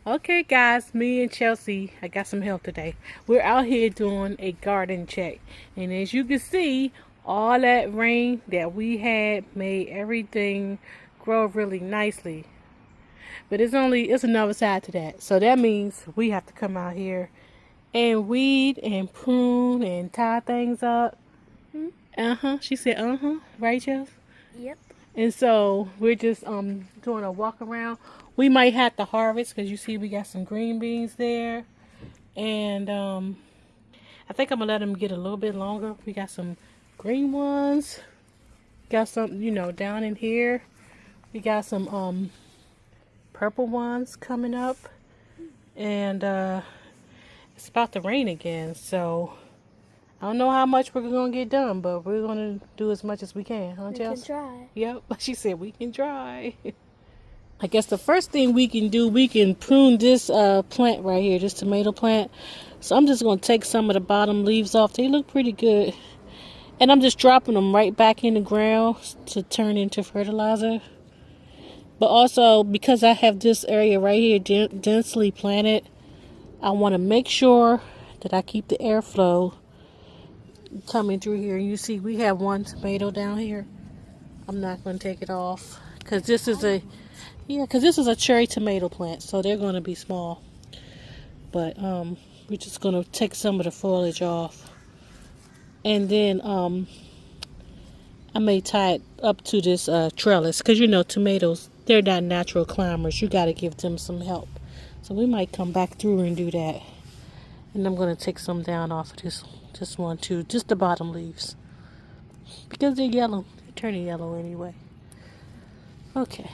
Okay, guys, me and Chelsea, I got some help today. We're out here doing a garden check. And as you can see, all that rain that we had made everything grow really nicely. But it's another side to that. So that means we have to come out here and weed and prune and tie things up. Uh-huh. She said, uh-huh. Right, Chelsea? Yep. And so we're just doing a walk around. We might have to harvest because you see we got some green beans there, and I think I'm gonna let them get a little bit longer. We got some green ones. Got some, down in here. We got some purple ones coming up, and it's about to rain again. So I don't know how much we're gonna get done, but we're gonna do as much as we can, huh, We Chelsea? can try. Yep, she said we can try. I guess the first thing we can do, we can prune this plant right here, this tomato plant. So I'm just going to take some of the bottom leaves off. They look pretty good. And I'm just dropping them right back in the ground to turn into fertilizer. But also, because I have this area right here densely planted, I want to make sure that I keep the airflow coming through here. And you see we have one tomato down here. I'm not going to take it off because this is a cherry tomato plant, so they're going to be small. But we're just going to take some of the foliage off. And then I may tie it up to this trellis because, tomatoes, they're not natural climbers. You got to give them some help. So we might come back through and do that. And I'm going to take some down off of this one too, just the bottom leaves. Because they're yellow. They're turning yellow anyway. Okay.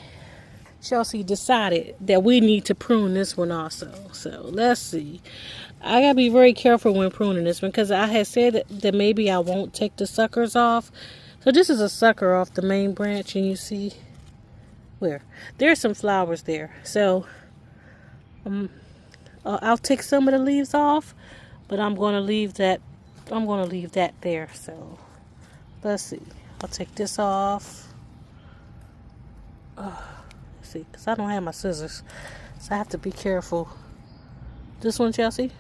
Chelsea decided that we need to prune this one also. So let's see. I gotta be very careful when pruning this one because I had said that maybe I won't take the suckers off. So this is a sucker off the main branch, and you see where there's some flowers there. So I'll take some of the leaves off, but I'm gonna leave that. I'm gonna leave that there. So let's see. I'll take this off. See, because I don't have my scissors, so I have to be careful. This one, Chelsea?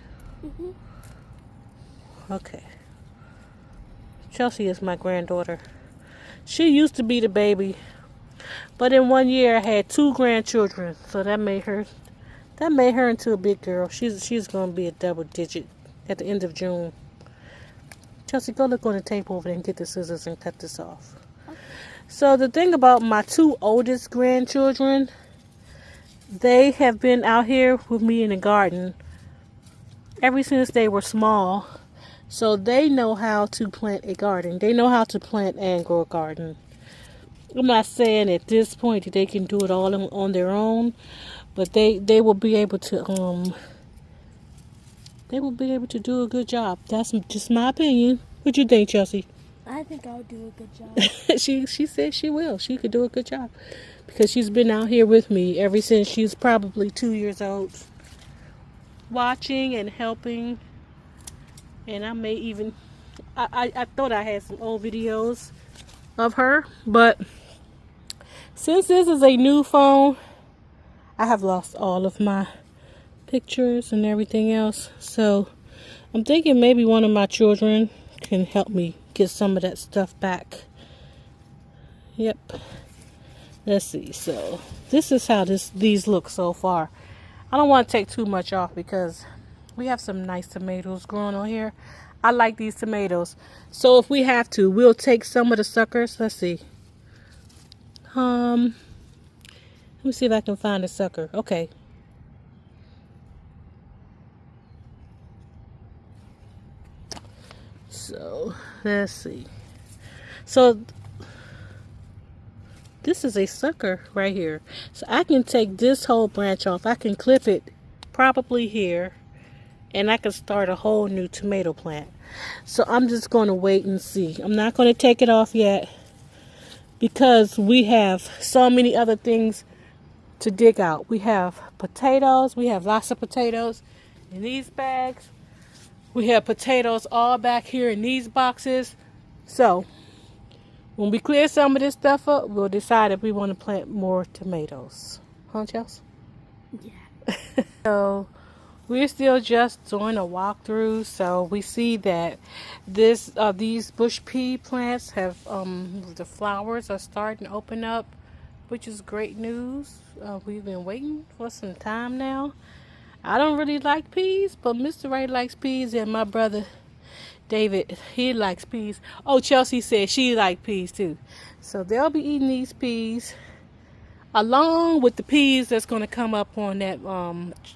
Okay. Chelsea is my granddaughter. She used to be the baby, but in 1 year I had 2 grandchildren, so that made her into a big girl. She's gonna be a double digit at the end of June. Chelsea, go look on the tape over there and get the scissors and cut this off. So the thing about my 2 oldest grandchildren, they have been out here with me in the garden ever since they were small. So they know how to plant a garden. They know how to plant and grow a garden. I'm not saying at this point that they can do it all on their own, but they will be able to do a good job. That's just my opinion. What you think, Chelsea? I think I'll do a good job. She said she will. She could do a good job because she's been out here with me ever since she's probably 2 years old, watching and helping. And I may even, I thought I had some old videos of her, but since this is a new phone, I have lost all of my pictures and everything else. So I'm thinking maybe one of my children can help me get some of that stuff back. Yep. Let's see. So this is how these look so far. I don't want to take too much off because we have some nice tomatoes growing on here. I like these tomatoes. So if we have to, we'll take some of the suckers. Let's see. Let me see if I can find a sucker. Okay. So let's see. So this is a sucker right here. So I can take this whole branch off. I can clip it probably here, and I can start a whole new tomato plant. So I'm just going to wait and see. I'm not going to take it off yet because we have so many other things to dig out. We have potatoes. We have lots of potatoes in these bags. We have potatoes all back here in these boxes. So when we clear some of this stuff up, we'll decide if we want to plant more tomatoes. Huh, Chelsea? Yeah. So we're still just doing a walkthrough. So we see that these bush pea plants have the flowers are starting to open up, which is great news. We've been waiting for some time now. I don't really like peas, but Mr. Ray likes peas, and my brother David, he likes peas. Oh, Chelsea said she likes peas too. So they'll be eating these peas along with the peas that's going to come up on that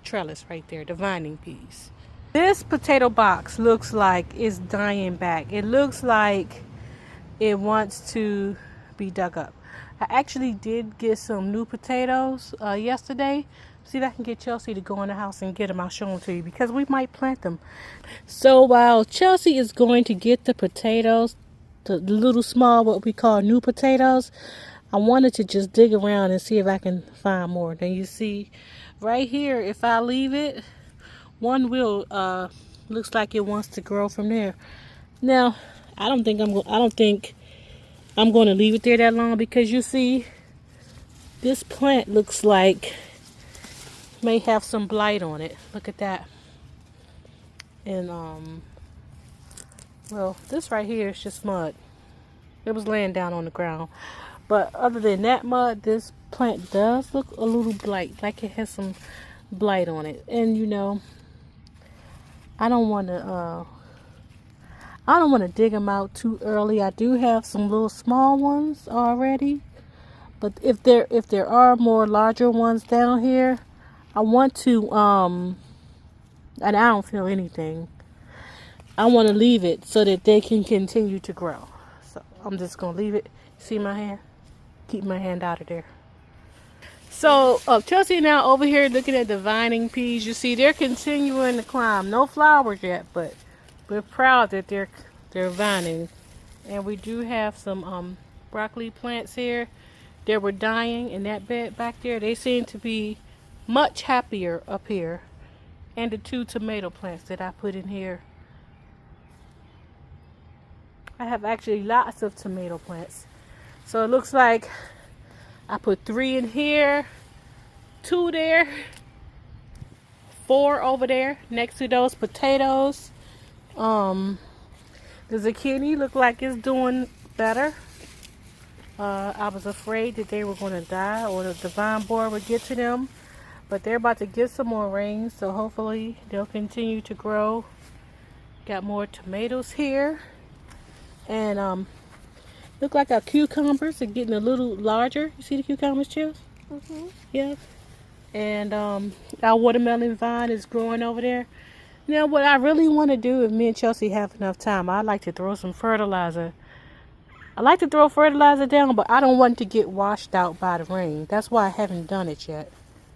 trellis right there, the vining peas. This potato box looks like it's dying back. It looks like it wants to be dug up. I actually did get some new potatoes yesterday. See if I can get Chelsea to go in the house and get them. I'll show them to you because we might plant them. So while Chelsea is going to get the potatoes, the little small, what we call new potatoes, I wanted to just dig around and see if I can find more. Then you see right here, if I leave it, one will looks like it wants to grow from there. Now, I don't think I'm going to leave it there that long because you see this plant looks like may have some blight on it. Look at that. And well, this right here is just mud. It was laying down on the ground. But other than that mud, this plant does look a little blight, like it has some blight on it. And you know, I don't want to dig them out too early. I do have some little small ones already, but if there are more larger ones down here, I want to and I don't feel anything. I want to leave it so that they can continue to grow. So I'm just gonna leave it. See my hand? Keep my hand out of there. So Chelsea now over here looking at the vining peas. You see they're continuing to climb. No flowers yet, but we're proud that they're vining. And we do have some broccoli plants here. They were dying in that bed back there. They seem to be much happier up here. And the 2 tomato plants that I put in here. I have actually lots of tomato plants. So it looks like I put 3 in here, 2 there, 4 over there next to those potatoes. The zucchini look like it's doing better. I was afraid that they were going to die or the vine borer would get to them. But they're about to get some more rain, so hopefully they'll continue to grow. Got more tomatoes here. And look like our cucumbers are getting a little larger. You see the cucumbers, Chills? Mm-hmm. Yeah. And our watermelon vine is growing over there. Now, what I really want to do, if me and Chelsea have enough time, I'd like to throw some fertilizer. I like to throw fertilizer down, but I don't want it to get washed out by the rain. That's why I haven't done it yet.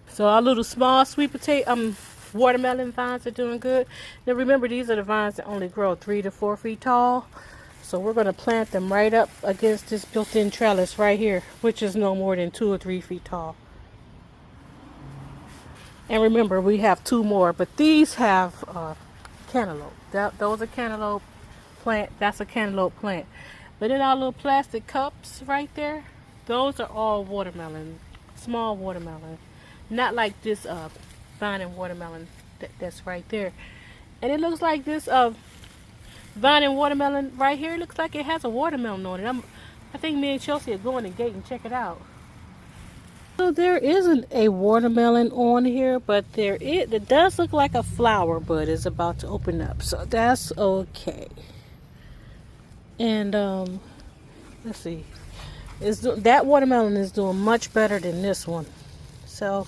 So our little small sweet potato, watermelon vines are doing good. Now remember, these are the vines that only grow 3 to 4 feet tall. So we're going to plant them right up against this built-in trellis right here, which is no more than 2 or 3 feet tall. And remember, we have 2 more, but these have cantaloupe. Those are cantaloupe plant. That's a cantaloupe plant. But in our little plastic cups right there, those are all watermelon, small watermelon. Not like this vine and watermelon that's right there. And it looks like this vine and watermelon right here. It looks like it has a watermelon on it. I think me and Chelsea are going to the gate and check it out. So there isn't a watermelon on here, but it does look like a flower bud is about to open up. So that's okay. And let's see. That watermelon is doing much better than this one. So,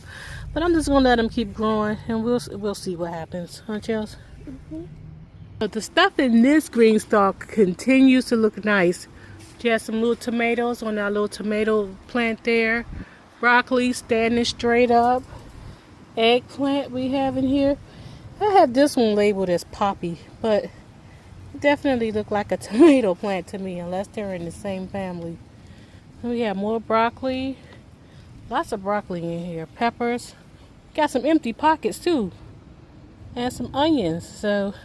but I'm just gonna let them keep growing, and we'll see what happens, huh, Chelsea? Mm-hmm. But the stuff in this green stalk continues to look nice. She has some little tomatoes on our little tomato plant there. Broccoli standing straight up. Eggplant we have in here. I have this one labeled as poppy, but it definitely look like a tomato plant to me, unless they're in the same family. And we have more broccoli. Lots of broccoli in here. Peppers. Got some empty pockets too. And some onions. So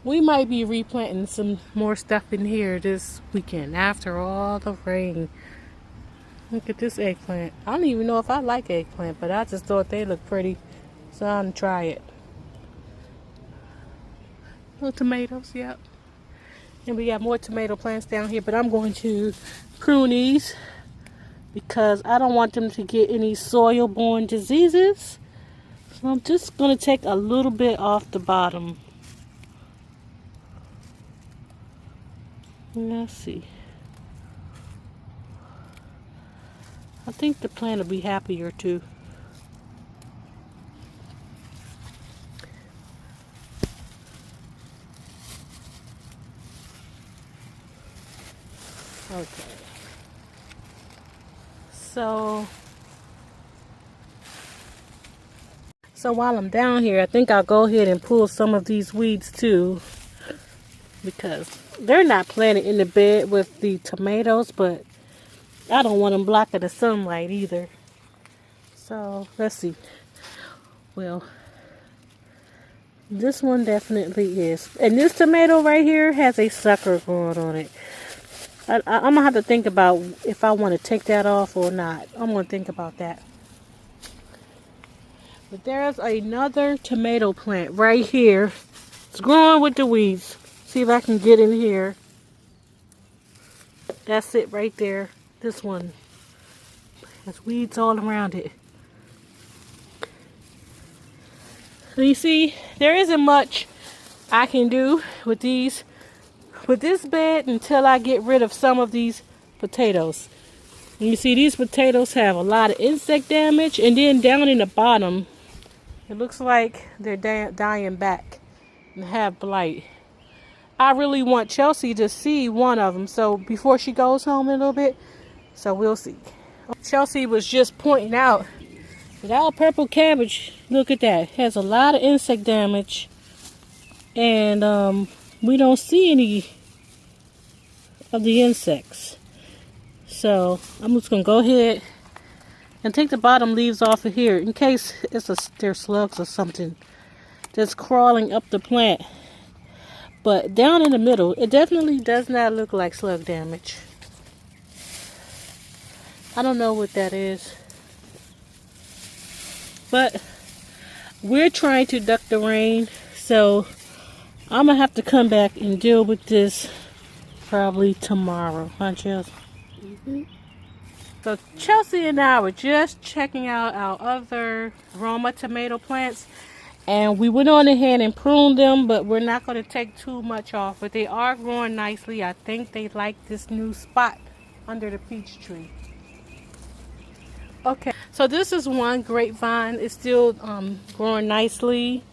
we might be replanting some more stuff in here this weekend after all the rain. Look at this eggplant. I don't even know if I like eggplant, but I just thought they looked pretty. So I'm gonna try it. Little tomatoes, yep. And we got more tomato plants down here, but I'm going to prune these because I don't want them to get any soil-borne diseases. So I'm just going to take a little bit off the bottom. Let's see. I think the plant will be happier too. Okay. So while I'm down here, I think I'll go ahead and pull some of these weeds too, because they're not planted in the bed with the tomatoes, but I don't want them blocking the sunlight either. So let's see. Well, this one definitely is. And this tomato right here has a sucker growing on it. I'm going to have to think about if I want to take that off or not. I'm going to think about that. But there's another tomato plant right here. It's growing with the weeds. See if I can get in here. That's it right there. This one has weeds all around it. So you see, there isn't much I can do with this bed until I get rid of some of these potatoes. You see, these potatoes have a lot of insect damage, and then down in the bottom, it looks like they're dying back and have blight. I really want Chelsea to see one of them, so before she goes home in a little bit, so we'll see. Chelsea was just pointing out that our purple cabbage, look at that, has a lot of insect damage, and we don't see any of the insects. So I'm just gonna go ahead and take the bottom leaves off of here in case there's slugs or something that's crawling up the plant. But down in the middle, it definitely does not look like slug damage. I don't know what that is. But we're trying to duck the rain, so I'm going to have to come back and deal with this probably tomorrow. Huh, Chelsea? Mm-hmm. So Chelsea and I were just checking out our other Roma tomato plants. And we went on ahead and pruned them, but we're not going to take too much off. But they are growing nicely. I think they like this new spot under the peach tree. Okay, so this is one grapevine. It's still growing nicely.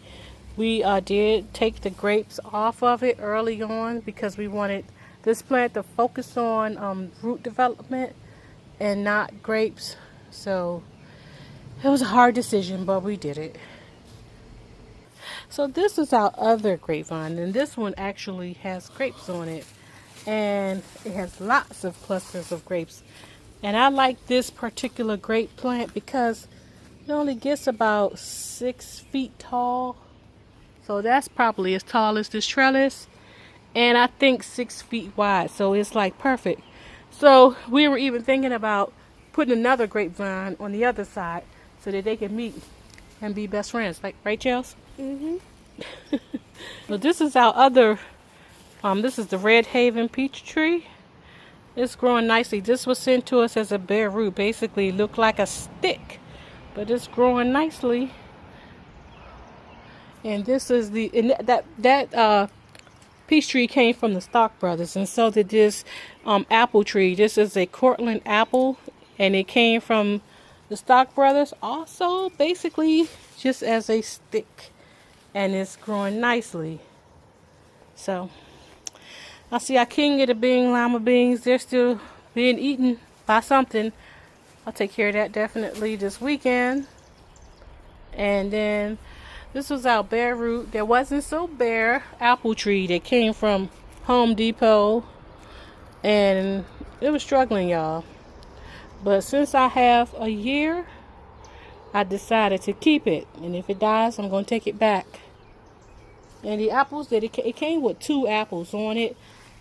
We did take the grapes off of it early on because we wanted this plant to focus on root development and not grapes. So it was a hard decision, but we did it. So this is our other grapevine, and this one actually has grapes on it, and it has lots of clusters of grapes. And I like this particular grape plant because it only gets about 6 feet tall. So that's probably as tall as this trellis, and I think 6 feet wide, so it's like perfect. So we were even thinking about putting another grapevine on the other side so that they can meet and be best friends, like, right, Chelsea? Mm-hmm. Well, this is our other, this is the Red Haven peach tree. It's growing nicely. This was sent to us as a bare root. Basically, it looked like a stick, but it's growing nicely. And this is that peach tree came from the Stock Brothers, and so did this apple tree. This is a Cortland apple, and it came from the Stock Brothers also, basically just as a stick, and it's growing nicely. So I see our king of the bean lima beans. They're still being eaten by something. I'll take care of that definitely this weekend. And then this was our bare root. There wasn't so bare apple tree that came from Home Depot, and it was struggling, y'all. But since I have a year, I decided to keep it, and if it dies, I'm going to take it back. And the apples, it came with 2 apples on it.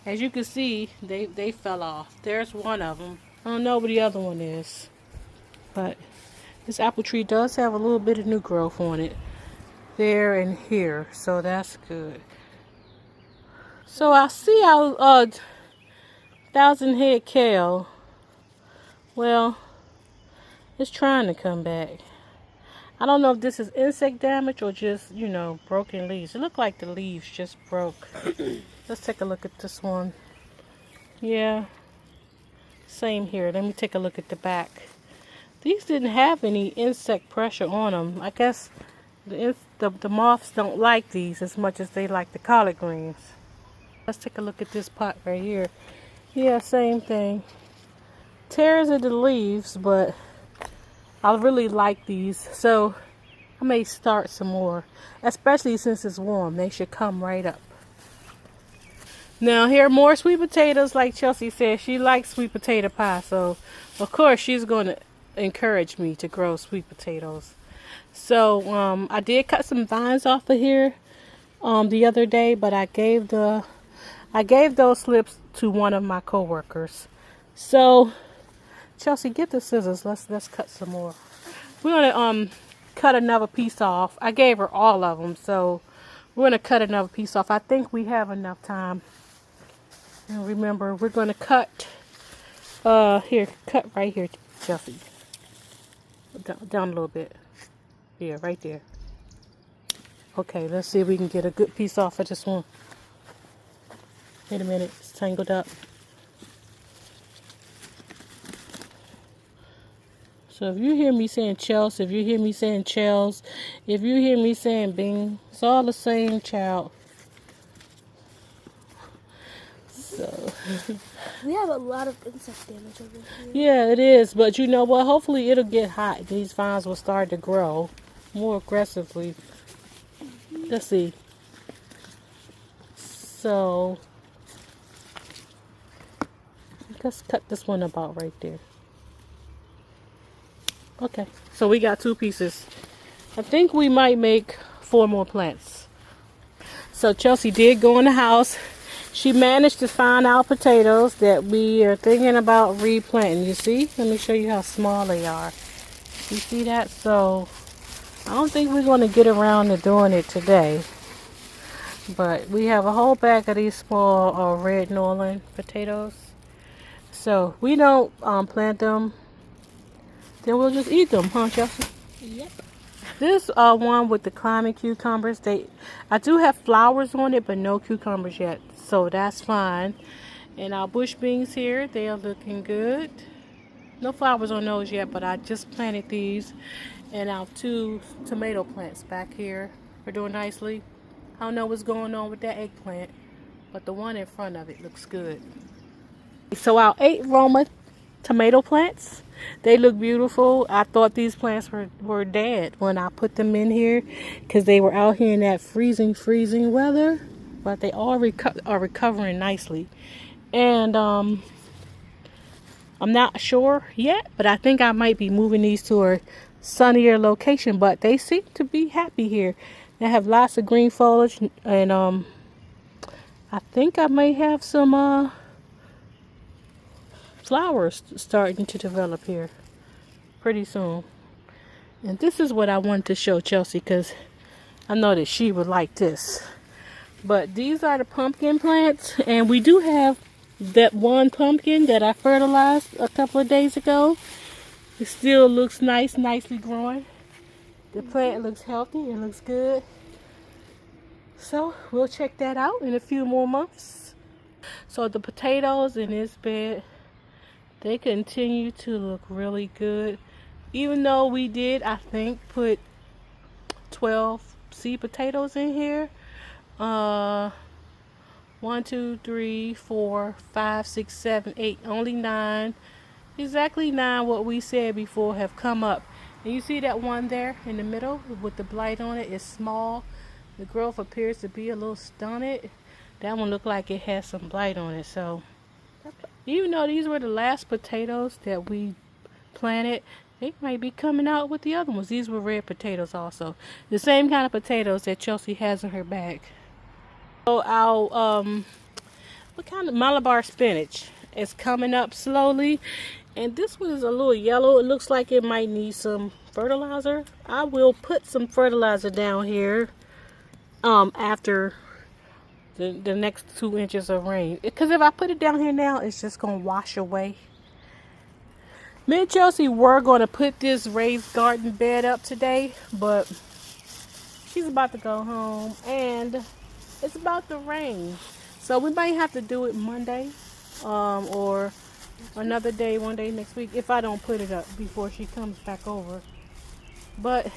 As you can see, they fell off. There's one of them. I don't know what the other one is, but this apple tree does have a little bit of new growth on it. there and here, so that's good. So I see our 1,000-head kale. Well, it's trying to come back. I don't know if this is insect damage or just, you know, broken leaves. It looked like the leaves just broke. Let's take a look at this one. Yeah, same here. Let me take a look at the back. These didn't have any insect pressure on them. I guess the moths don't like these as much as they like the collard greens. Let's take a look at this pot right here. Yeah, same thing. Tears of the leaves, but I really like these. So I may start some more, especially since it's warm. They should come right up. Now here are more sweet potatoes. Like Chelsea said, she likes sweet potato pie. So of course she's going to encourage me to grow sweet potatoes. So I did cut some vines off of here the other day, but I gave those slips to one of my coworkers. So Chelsea, get the scissors. Let's cut some more. We're gonna cut another piece off. I gave her all of them, so we're gonna cut another piece off. I think we have enough time. And remember, we're gonna cut cut right here, Chelsea. Down a little bit. Yeah, right there. Okay, let's see if we can get a good piece off of this one. Wait a minute, it's tangled up. So if you hear me saying Chelsea, if you hear me saying Chels, if you hear me saying Bing, it's all the same child. So we have a lot of insect damage over here. Yeah, it is. But you know what? Hopefully it'll get hot. These vines will start to grow more aggressively. Let's see. So let's cut this one about right there. Okay, so we got 2 pieces. I think we might make 4 more plants. So Chelsea did go in the house. She managed to find our potatoes that we are thinking about replanting. You see? Let me show you how small they are. You see that? So I don't think we're going to get around to doing it today. But we have a whole bag of these small red Norland potatoes. So we don't plant them. Then we'll just eat them, huh, Chelsea? Yep. This one with the climbing cucumbers, I do have flowers on it, but no cucumbers yet. So that's fine. And our bush beans here, they are looking good. No flowers on those yet, but I just planted these. And our 2 tomato plants back here are doing nicely. I don't know what's going on with that eggplant, but the one in front of it looks good. So our 8 Roma tomato plants, they look beautiful. I thought these plants were dead when I put them in here because they were out here in that freezing weather, but they all are recovering nicely. And I'm not sure yet, but I think I might be moving these to a sunnier location, but they seem to be happy here. They have lots of green foliage, and I think I may have some flowers starting to develop here pretty soon. And this is what I wanted to show Chelsea because I know that she would like this. But these are the pumpkin plants, and we do have that one pumpkin that I fertilized a couple of days ago. It still looks nice, nicely growing. The plant looks healthy, it looks good. So we'll check that out in a few more months. So the potatoes in this bed, they continue to look really good. Even though we did, I think, put 12 seed potatoes in here. 1, 2, 3, 4, 5, 6, 7, 8. Only 9. Exactly 9 what we said before have come up. And you see that one there in the middle with the blight on it? It's small. The growth appears to be a little stunted. That one looked like it had some blight on it. So even though these were the last potatoes that we planted, they might be coming out with the other ones. These were red potatoes also. The same kind of potatoes that Chelsea has in her bag. So our, what kind of Malabar spinach is coming up slowly. And this one is a little yellow. It looks like it might need some fertilizer. I will put some fertilizer down here after the next 2 inches of rain, because if I put it down here now, it's just gonna wash away. Me and Chelsea were gonna put this raised garden bed up today, but she's about to go home and it's about to rain, so we might have to do it Monday, or another day, one day next week, if I don't put it up before she comes back over. But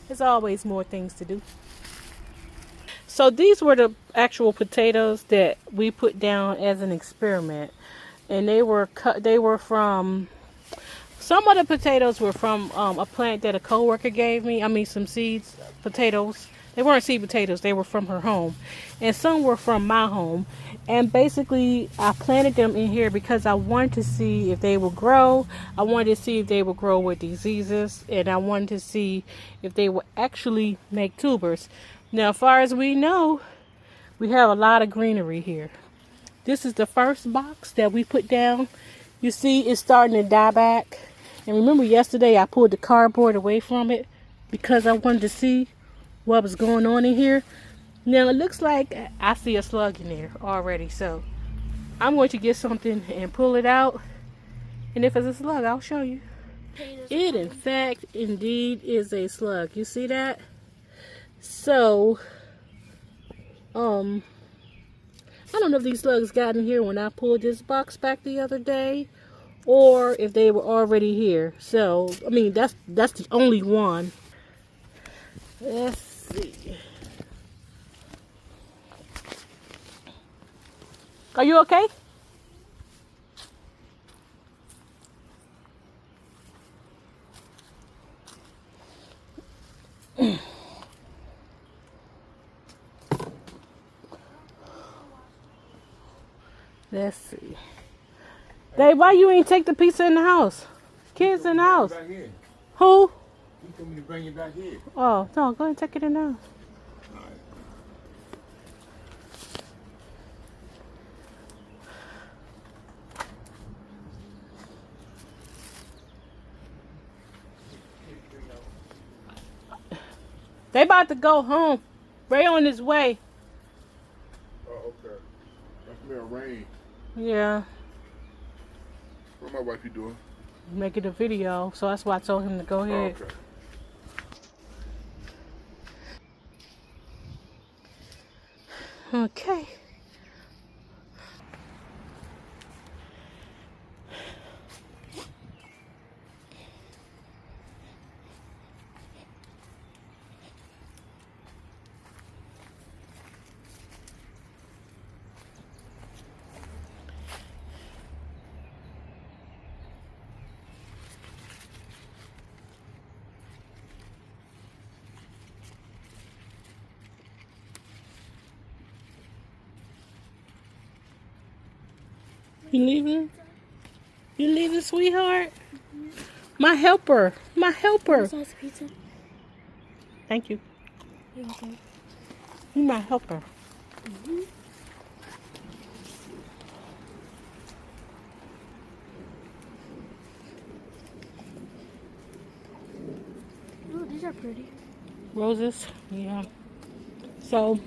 there's always more things to do. So these were the actual potatoes that we put down as an experiment, and they were from, some of the potatoes were from a plant that a coworker gave me. I mean, some seeds, potatoes. They weren't seed potatoes, they were from her home, and some were from my home. And basically I planted them in here because I wanted to see if they would grow. I wanted to see if they would grow with diseases, and I wanted to see if they would actually make tubers. Now, as far as we know, we have a lot of greenery here. This is the first box that we put down. You see it's starting to die back. And remember yesterday I pulled the cardboard away from it because I wanted to see what was going on in here. Now it looks like I see a slug in there already. So I'm going to get something and pull it out. And if it's a slug, I'll show you. It, in fact, indeed is a slug. You see that? So, I don't know if these slugs got in here when I pulled this box back the other day, or if they were already here. So, I mean, that's the only one. Let's see. Are you okay? Let's see. Dave, why you ain't take the pizza in the house? Kids in the house. Who? He told me to bring it back here. Oh, no, go ahead and take it in the house. They about to go home. Ray on his way. Oh, okay. That's me a rain. Yeah, What my wifey doing? making a video, so that's why I told him to go Oh, ahead. okay. Okay. You leaving? You leaving, sweetheart? My helper. My helper. Size pizza. Thank you. You're welcome. You my helper. Oh, these are pretty. Roses. Yeah. So